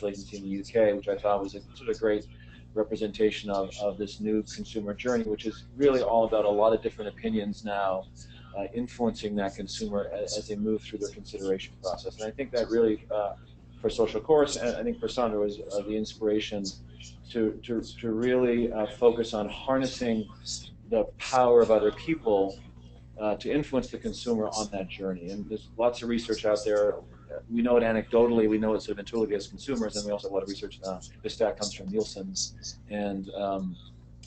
agency in the UK, which I thought was a sort of great representation of this new consumer journey, which is really all about a lot of different opinions now influencing that consumer as they move through their consideration process. And I think that really, for Social Course, and I think for Sandra, was the inspiration to really focus on harnessing the power of other people to influence the consumer on that journey. And there's lots of research out there. We know it anecdotally, we know it sort of intuitively as consumers, and we also have a lot of research. This stat comes from Nielsen, and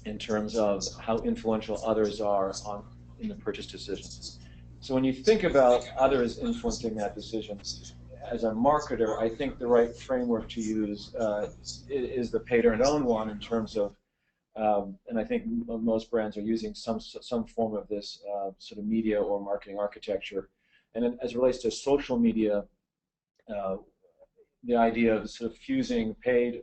in terms of how influential others are in the purchase decision. So when you think about others influencing that decision, as a marketer, I think the right framework to use is the pay to own one in terms of and I think most brands are using some form of this sort of media or marketing architecture. And then as it relates to social media, the idea of sort of fusing paid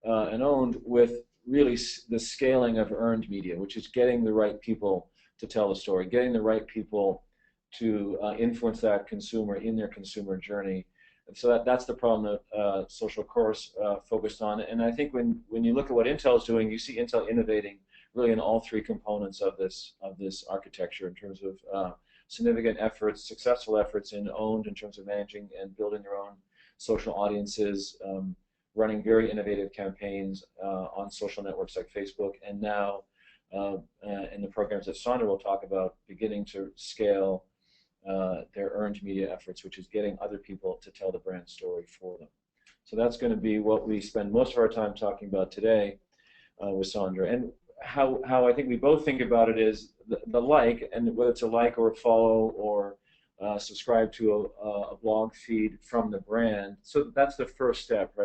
and owned with really the scaling of earned media, which is getting the right people to tell the story, getting the right people to influence that consumer in their consumer journey. And so that's the problem that Social Course focused on. And I think when you look at what Intel is doing, you see Intel innovating really in all three components of this architecture in terms of significant efforts, successful efforts in owned in terms of managing and building their own social audiences, running very innovative campaigns on social networks like Facebook, and now in the programs that Sandra will talk about, beginning to scale their earned media efforts, which is getting other people to tell the brand story for them. So that's going to be what we spend most of our time talking about today with Sandra. And how I think we both think about it is the like, and whether it's a like or a follow or subscribe to a blog feed from the brand. So that's the first step, right?